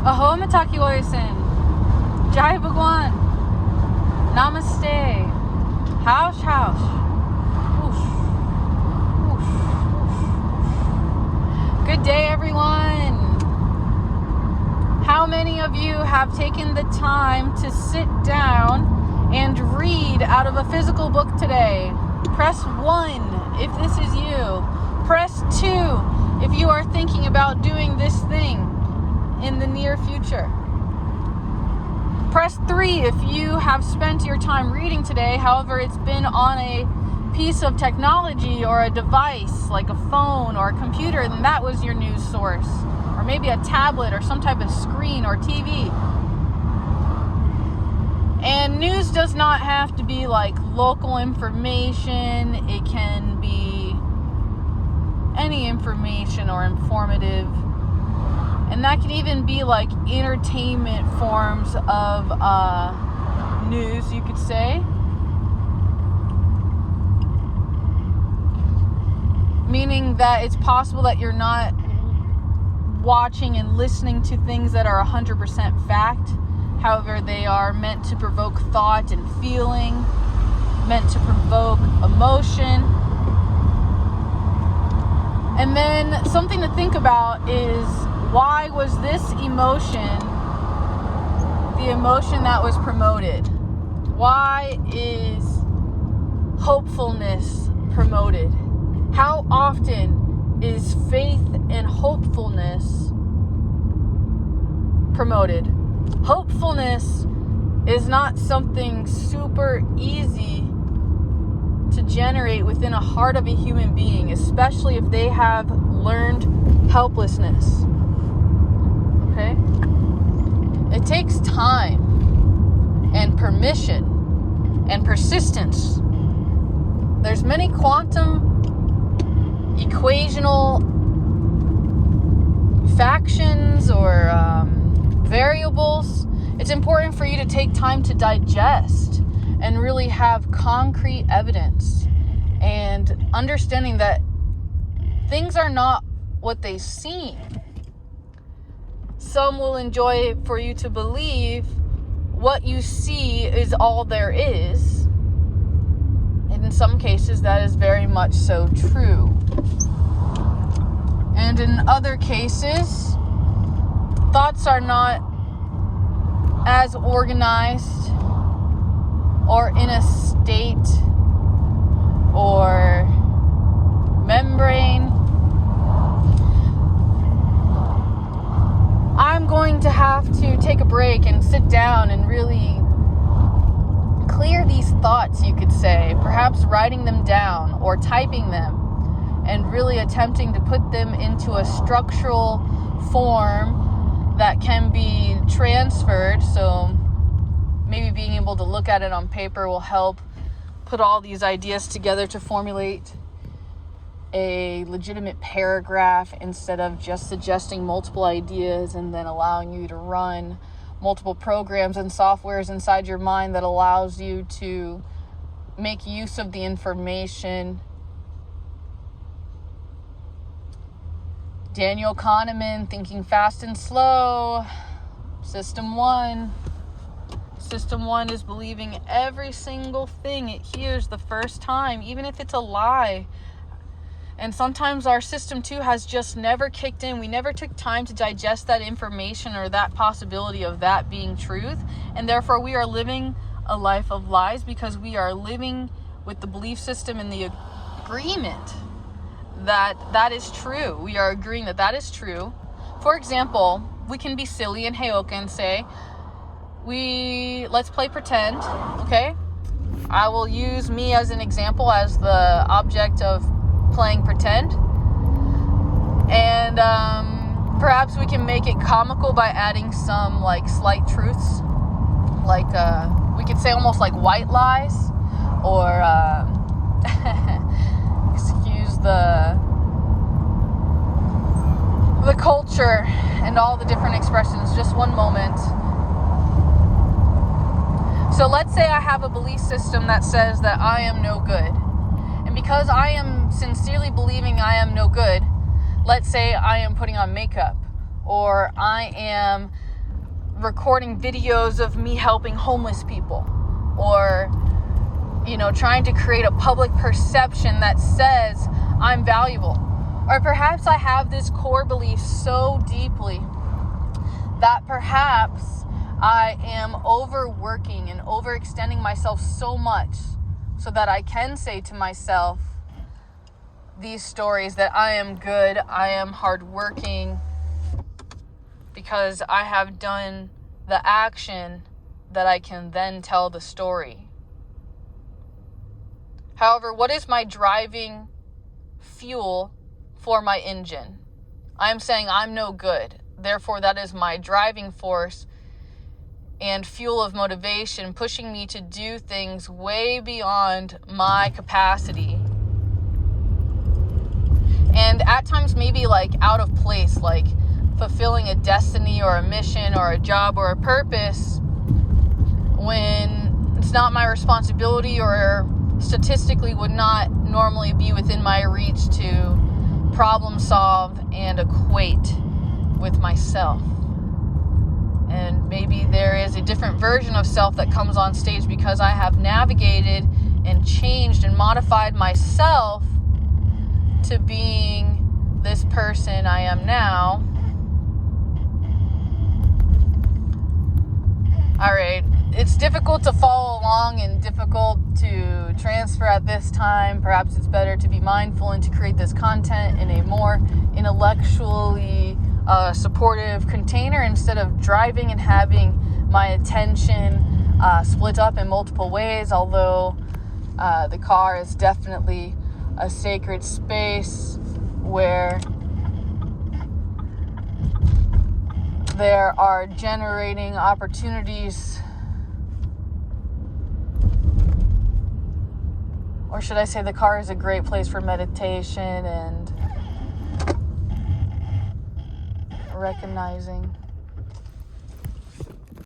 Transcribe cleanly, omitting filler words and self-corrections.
Aho Mataki Oyasin. Jai Bhagwan. Namaste. Haush. Whoosh. Good day, everyone. How many of you have taken the time to sit down and read out of a physical book today? Press 1 if this is you. Press 2 if you are thinking about doing this thing in the near future. Press 3 if you have spent your time reading today, however it's been on a piece of technology or a device like a phone or a computer, and that was your news source. Or maybe a tablet or some type of screen or TV. And news does not have to be like local information. It can be any information or informative. And that can even be like entertainment forms of news, you could say. Meaning that it's possible that you're not watching and listening to things that are 100% fact. However, they are meant to provoke thought and feeling, meant to provoke emotion. And then something to think about is, why was this emotion the emotion that was promoted? Why is hopefulness promoted? How often is faith and hopefulness promoted? Hopefulness is not something super easy to generate within a heart of a human being, especially if they have learned helplessness. Okay? It takes time and permission and persistence. There's many quantum equational factions or variables. It's important for you to take time to digest and really have concrete evidence and understanding that things are not what they seem. Some will enjoy for you to believe what you see is all there is. And in some cases, that is very much so true. And in other cases, thoughts are not as organized or in a state or membrane. I'm going to have to take a break and sit down and really clear these thoughts, you could say, perhaps writing them down or typing them and really attempting to put them into a structural form that can be transferred. So maybe being able to look at it on paper will help put all these ideas together to formulate a legitimate paragraph instead of just suggesting multiple ideas and then allowing you to run multiple programs and softwares inside your mind that allows you to make use of the information. Daniel Kahneman, Thinking Fast and Slow, System 1. System 1 is believing every single thing it hears the first time, even if it's a lie. And sometimes our System 2 has just never kicked in. We never took time to digest that information or that possibility of that being truth. And therefore we are living a life of lies because we are living with the belief system and the agreement that that is true. We are agreeing that that is true. For example, we can be silly and heyoka and say, let's play pretend, okay? I will use me as an example as the object of playing pretend. And perhaps we can make it comical by adding some like slight truths. Like we could say almost like white lies or excuse the culture and all the different expressions. Just one moment. So let's say I have a belief system that says that I am no good. And because I am sincerely believing I am no good, let's say I am putting on makeup, or I am recording videos of me helping homeless people, or, you know, trying to create a public perception that says I'm valuable. Or perhaps I have this core belief so deeply that perhaps I am overworking and overextending myself so much so that I can say to myself these stories that I am good, I am hardworking, because I have done the action that I can then tell the story. However, what is my driving fuel for my engine? I'm saying I'm no good. Therefore, that is my driving force and fuel of motivation, pushing me to do things way beyond my capacity. And at times maybe like out of place, like fulfilling a destiny or a mission or a job or a purpose when it's not my responsibility or statistically would not normally be within my reach to problem solve and equate with myself. And maybe there is a different version of self that comes on stage because I have navigated and changed and modified myself to being this person I am now. Alright, it's difficult to follow along and difficult to transfer at this time. Perhaps it's better to be mindful and to create this content in a more intellectually supportive container instead of driving and having my attention split up in multiple ways, although the car is definitely a sacred space where there are generating opportunities, or should I say the car is a great place for meditation and recognizing